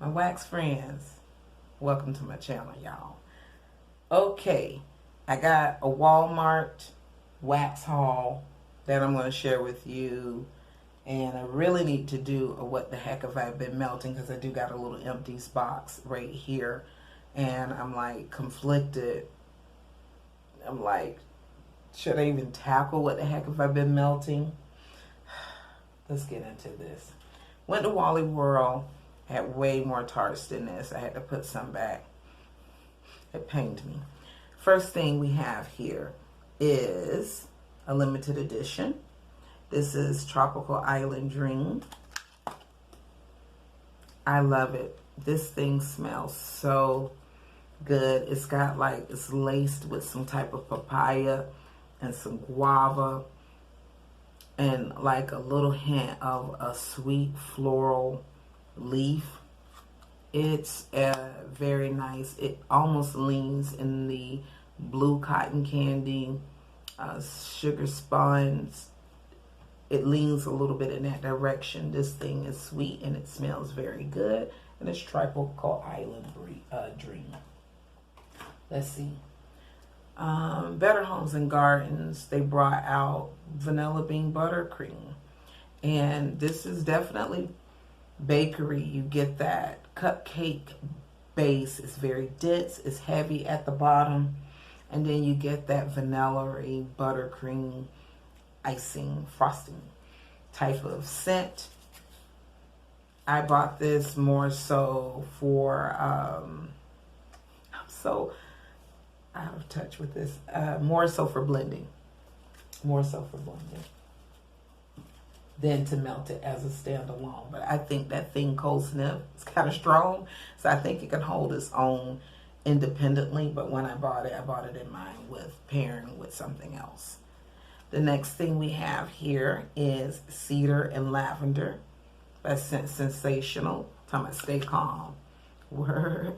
My wax friends, welcome to my channel, y'all. Okay, I got a Walmart wax haul that I'm going to share with you. And I really need to do a what the heck have I been melting, because I do got a little empty box right here. And I'm like conflicted. I'm like, should I even tackle what the heck have I been melting? Let's get into this. Went to Wally World. Had way more tarts than this. I had to put some back. It pained me. First thing we have here is a limited edition. This is Tropical Island Dream. I love it. This thing smells so good. It's got like, it's laced with some type of papaya and some guava and like a little hint of a sweet floral leaf. It's very nice. It almost leans in the blue cotton candy, sugar sponge. It leans a little bit in that direction. This thing is sweet and it smells very good. And it's Tropical Island Dream. Let's see. Better Homes and Gardens, they brought out vanilla bean buttercream. And this is definitely bakery. You get that cupcake base. It's very dense. It's heavy at the bottom. And then you get that vanilla-y buttercream icing, frosting type of scent. I bought this more so for, I'm so out of touch with this, more so for blending. More so for blending than to melt it as a standalone. But I think that thing cold sniff is kind of strong, so I think it can hold its own independently. But when I bought it in mind with pairing with something else. The next thing we have here is Cedar and Lavender by Sensational. Talking about stay calm. Word.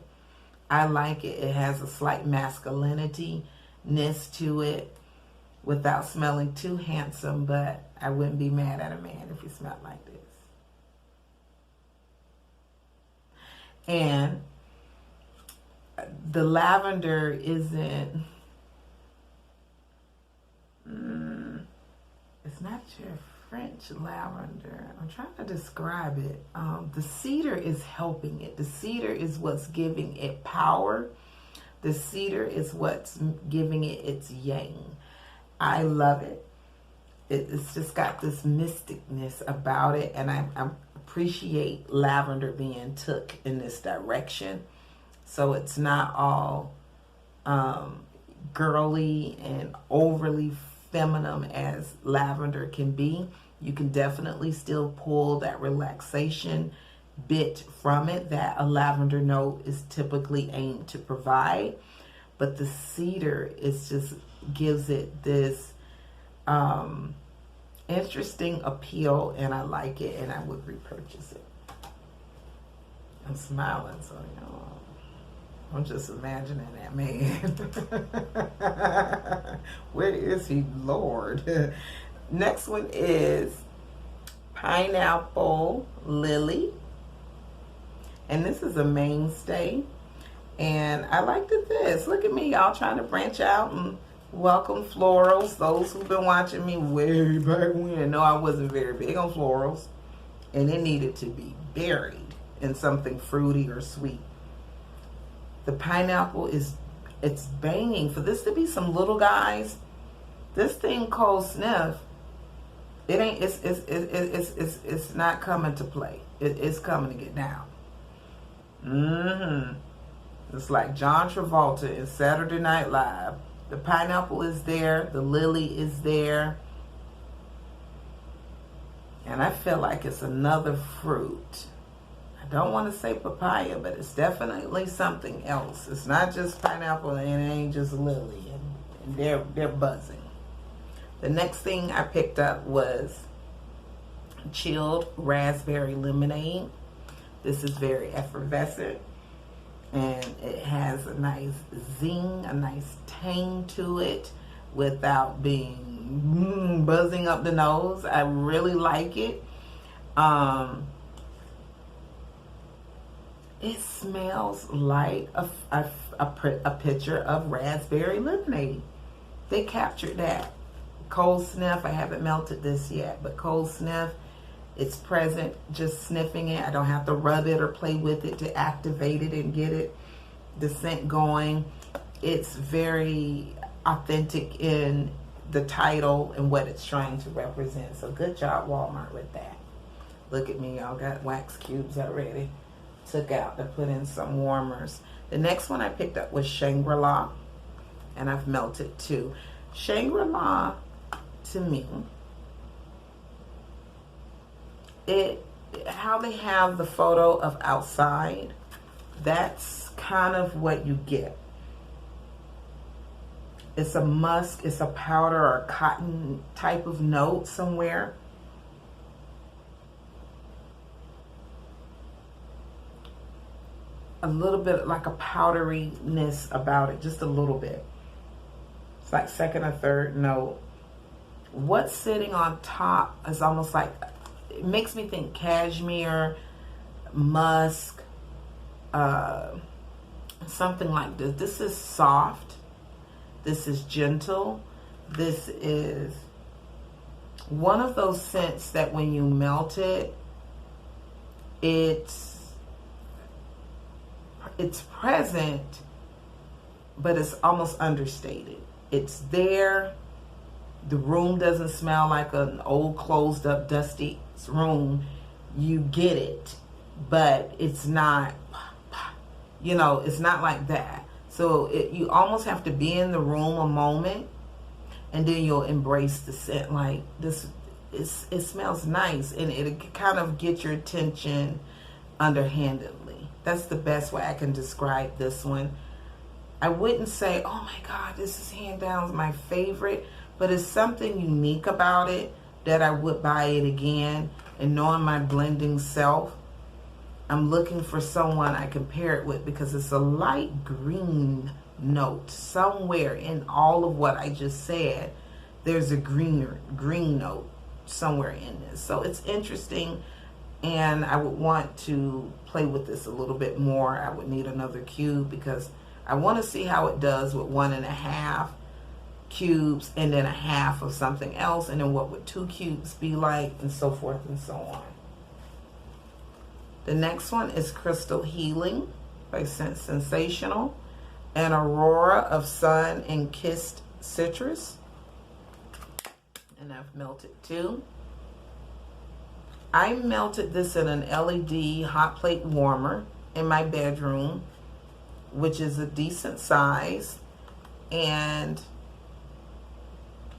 I like it. It has a slight masculinity-ness to it without smelling too handsome, but I wouldn't be mad at a man if he smelled like this. And the lavender isn't, it's not your French lavender. I'm trying to describe it. The cedar is helping it. The cedar is what's giving it power. The cedar is what's giving it its yang. I love it. It's just got this mysticness about it, and I appreciate lavender being took in this direction. So it's not all girly and overly feminine as lavender can be. You can definitely still pull that relaxation bit from it that a lavender note is typically aimed to provide. But the cedar is just gives it this interesting appeal, and I like it, and I would repurchase it. I'm smiling, so you know, I'm just imagining that man. Where is he, Lord? Next one is Pineapple Lily, and this is a mainstay. And I liked this. Look at me, y'all, trying to branch out and welcome florals. Those who've been watching me way back when know I wasn't very big on florals. And it needed to be buried in something fruity or sweet. The pineapple it's banging. For this to be some little guys, this thing cold sniff, it ain't, it's not coming to play. It's coming to get down. It's like John Travolta in Saturday Night Live. The pineapple is there. The lily is there. And I feel like it's another fruit. I don't want to say papaya, but it's definitely something else. It's not just pineapple and it ain't just lily. And they're buzzing. The next thing I picked up was chilled raspberry lemonade. This is very effervescent. And it has a nice zing, a nice tang to it without being buzzing up the nose. I really like it. It smells like a picture of raspberry lemonade. They captured that. Cold sniff, I haven't melted this yet, but cold sniff, it's present. Just sniffing it, I don't have to rub it or play with it to activate it and get it, the scent going. It's very authentic in the title and what it's trying to represent. So good job, Walmart, with that. Look at me, y'all got wax cubes already. Took out to put in some warmers. The next one I picked up was Shangri-La, and I've melted too. Shangri-La, to me, how they have the photo of outside, that's kind of what you get. It's a musk, it's a powder or a cotton type of note somewhere. A little bit like a powderiness about it, just a little bit. It's like second or third note. What's sitting on top is almost like, it makes me think cashmere, musk, something like this. This is soft. This is gentle. This is one of those scents that when you melt it, it's present, but it's almost understated. It's there. The room doesn't smell like an old closed up dusty room. You get it, but it's not, you know, it's not like that. So you almost have to be in the room a moment, and then you'll embrace the scent. Like this, it smells nice, and it kind of get your attention underhandedly. That's the best way I can describe this one. I wouldn't say, oh my God, this is hand down my favorite, but it's something unique about it that I would buy it again. And knowing my blending self, I'm looking for someone I can pair it with, because it's a light green note. Somewhere in all of what I just said, there's a green note somewhere in this. So it's interesting, and I would want to play with this a little bit more. I would need another cube because I want to see how it does with 1.5 cubes and then a half of something else, and then what would 2 cubes be like, and so forth and so on. The next one is Crystal Healing by Scent Sensational, and Aurora of Sun and Kissed Citrus, and I've melted too. I melted this in an LED hot plate warmer in my bedroom, which is a decent size, and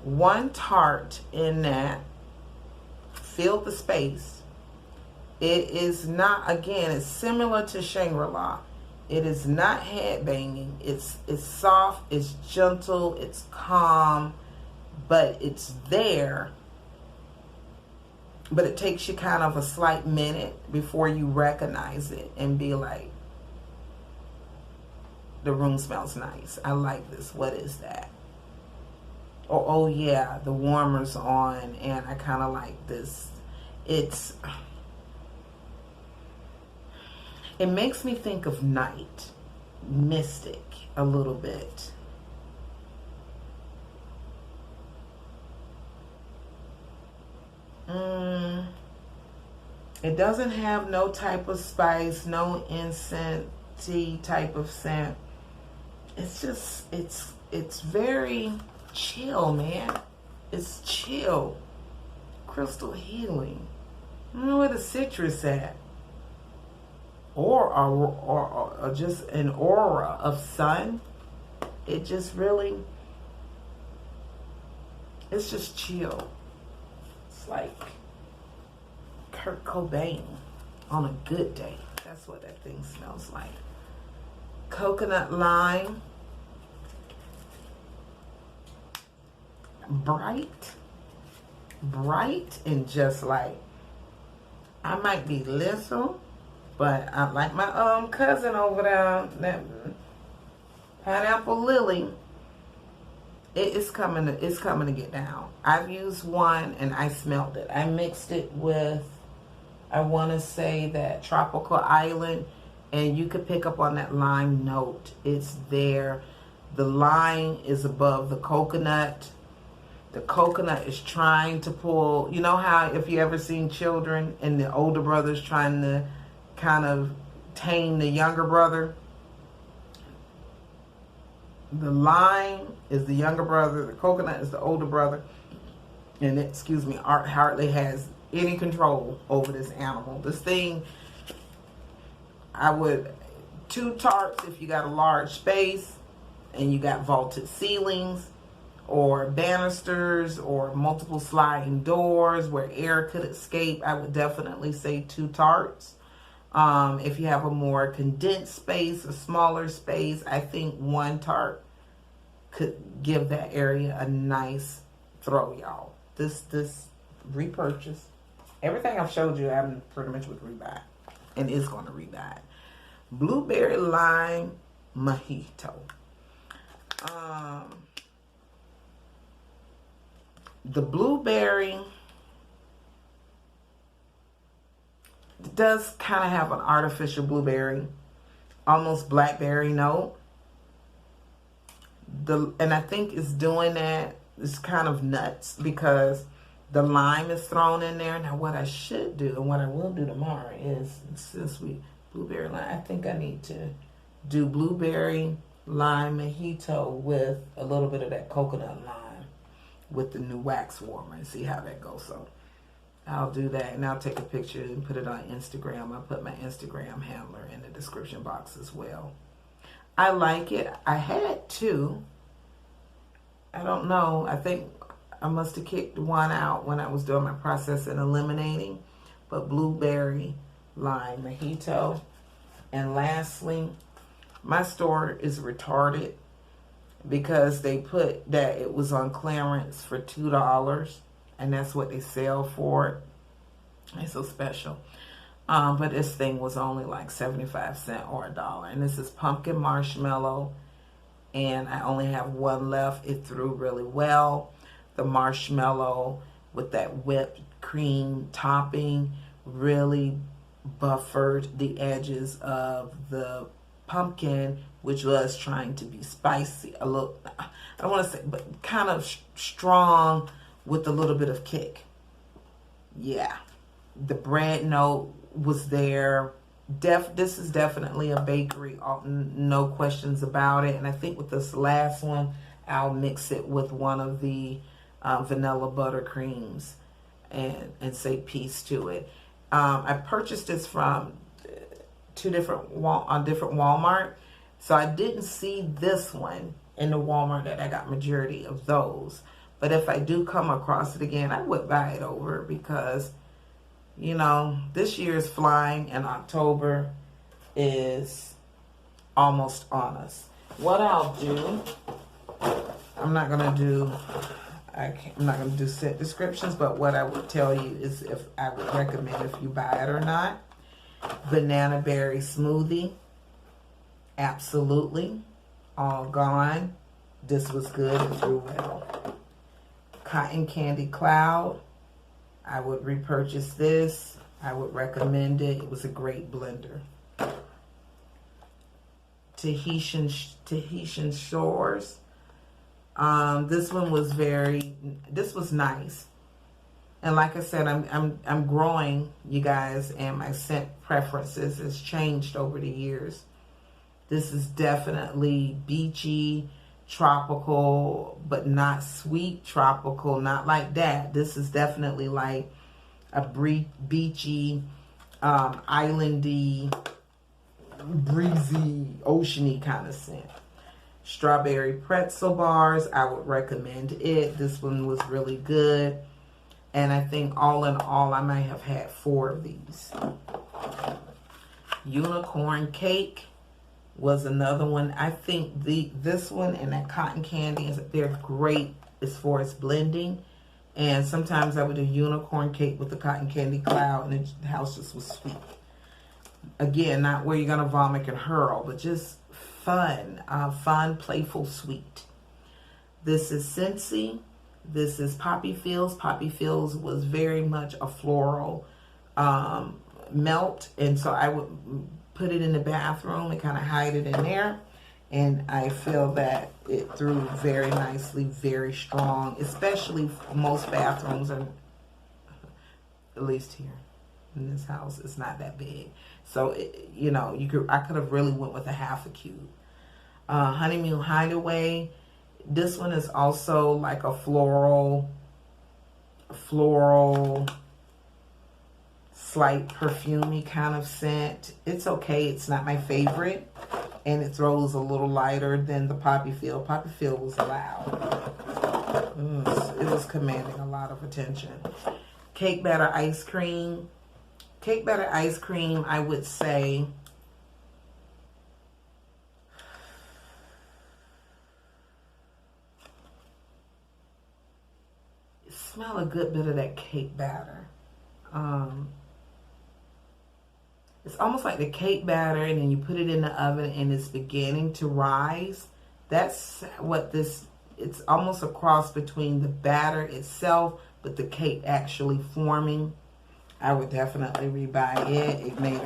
1 tart in that filled the space. It is not, again, it's similar to Shangri-La. It is not head banging. It's soft, it's gentle, it's calm, but it's there. But it takes you kind of a slight minute before you recognize it and be like, the room smells nice. I like this. What is that? Or, oh yeah, the warmer's on and I kind of like this. It makes me think of night, mystic a little bit. It doesn't have no type of spice, no incense-y type of scent. It's just, it's very chill, man. It's chill. Crystal Healing. I don't know where the citrus at. Or just an aura of sun. It just really, it's just chill. It's like Kurt Cobain on a good day. That's what that thing smells like. Coconut lime. Bright and just like, I might be little, but I like my cousin over there, that Pineapple Lily. It's coming to get down. I've used one and I smelled it. I mixed it with, I want to say that Tropical Island And you could pick up on that lime note. It's there. The lime is above the coconut. The coconut is trying to pull, you know how if you ever seen children and the older brother's trying to kind of tame the younger brother? The lime is the younger brother, the coconut is the older brother, and it, excuse me, Art hardly has any control over this animal. This thing, I would, 2 tarts if you got a large space and you got vaulted ceilings or banisters or multiple sliding doors where air could escape. I would definitely say 2 tarts. If you have a more condensed space, a smaller space, I think 1 tart could give that area a nice throw, y'all. This repurchase. Everything I've showed you, I'm pretty much would rebuy. And is going to rebuy. Blueberry lime mojito. The blueberry does kind of have an artificial blueberry, almost blackberry note. And I think it's doing that. It's kind of nuts because the lime is thrown in there. Now, what I should do and what I will do tomorrow is, since we blueberry lime, I think I need to do blueberry lime mojito with a little bit of that coconut lime with the new wax warmer and see how that goes. So I'll do that, and I'll take a picture and put it on Instagram. I'll put my Instagram handler in the description box as well. I like it. I had 2. I don't know. I think I must have kicked 1 out when I was doing my process and eliminating. But blueberry lime mojito. And lastly, my store is retarded because they put that it was on clearance for $2. And that's what they sell for it. It's so special. But this thing was only like 75 cents or $1. And this is pumpkin marshmallow. And I only have 1 left. It threw really well. The marshmallow with that whipped cream topping really buffered the edges of the pumpkin, which was trying to be spicy. A little, I don't want to say, but kind of strong with a little bit of kick. Yeah. The bread note was there. This is definitely a bakery, no questions about it. And I think with this last one, I'll mix it with one of the vanilla buttercreams and say peace to it. I purchased this from 2 different Walmart, so I didn't see this one in the Walmart that I got majority of those. But if I do come across it again, I would buy it over because, you know, this year is flying and October is almost on us. What I'll do, I'm not going to do set descriptions, but what I would tell you is if I would recommend if you buy it or not. Banana berry smoothie. Absolutely. All gone. This was good. It threw well. Cotton candy cloud. I would repurchase this. I would recommend it. It was a great blender. Tahitian Shores. This one was this was nice. And like I said, I'm growing, you guys, and my scent preferences has changed over the years. This is definitely beachy, tropical, but not sweet tropical, not like that. This is definitely like a beachy, islandy, breezy, oceany kind of scent. Strawberry pretzel bars, I would recommend it. This one was really good. And I think all in all, I might have had 4 of these. Unicorn cake was another one. I think this one and that cotton candy, they're great as far as blending. And sometimes I would do unicorn cake with the cotton candy cloud, and the house just was sweet. Again, not where you're going to vomit and hurl, but just fun, playful, sweet. This is Scentsy. This is Poppy Fields. Poppy Fields was very much a floral melt, and so I would put it in the bathroom and kind of hide it in there. And I feel that it threw very nicely, very strong, especially most bathrooms are, at least here in this house, it's not that big. So, you know, I could have really went with a half a cube. Honeymoon Hideaway. This one is also like a floral, slight perfumey kind of scent. It's okay. It's not my favorite. And it throws a little lighter than the Poppy Field. Poppy Field was loud. It was commanding a lot of attention. Cake Batter Ice Cream. Cake Batter Ice Cream, I would say, smell a good bit of that cake batter. It's almost like the cake batter, and then you put it in the oven and it's beginning to rise. That's what this, it's almost a cross between the batter itself, but the cake actually forming. I would definitely rebuy it. It made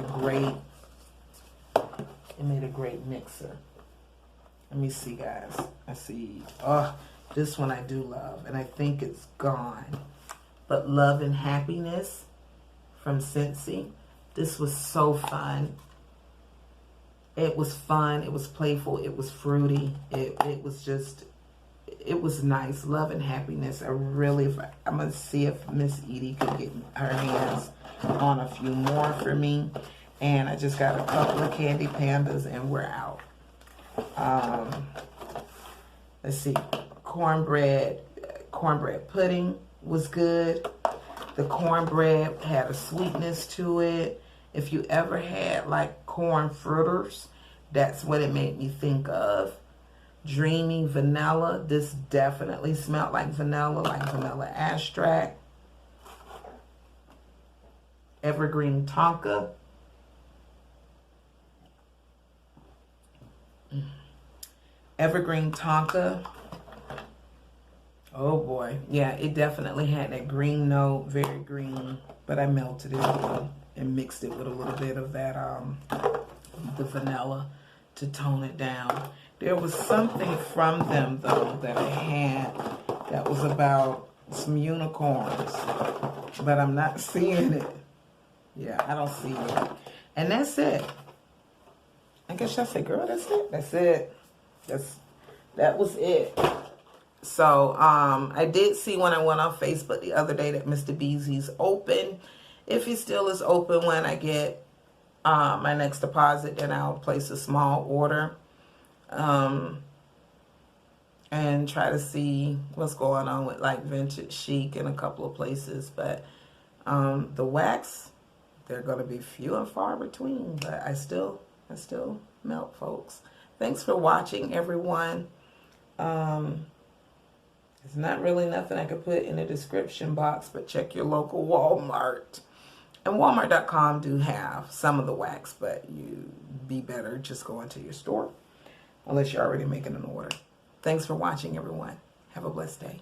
a great mixer. Let me see, guys. I see. Oh, this one I do love, and I think it's gone. But Love and Happiness from Scentsy. This was so fun. It was fun. It was playful. It was fruity. It was just, it was nice. Love and Happiness. I'm going to see if Miss Edie could get her hands on a few more for me. And I just got a couple of Candy Pandas and we're out. Let's see. Cornbread pudding was good. The cornbread had a sweetness to it. If you ever had like corn fritters, that's what it made me think of. Dreamy vanilla. This definitely smelled like vanilla extract. Evergreen Tonka. Evergreen Tonka. Oh boy. Yeah, it definitely had that green note, very green, but I melted it and mixed it with a little bit of that, the vanilla to tone it down. There was something from them though that I had that was about some unicorns, but I'm not seeing it. Yeah, I don't see it. And that's it. I guess I say, girl, that's it. That's it. That was it. So, I did see when I went on Facebook the other day that Mr. Beezy's open. If he still is open when I get my next deposit, then I'll place a small order. And try to see what's going on with like Vintage Chic in a couple of places. But the wax, they're going to be few and far between. But I still melt, folks. Thanks for watching, everyone. There's not really nothing I could put in the description box, but check your local Walmart. And Walmart.com do have some of the wax, but you'd be better just going to your store unless you're already making an order. Thanks for watching, everyone. Have a blessed day.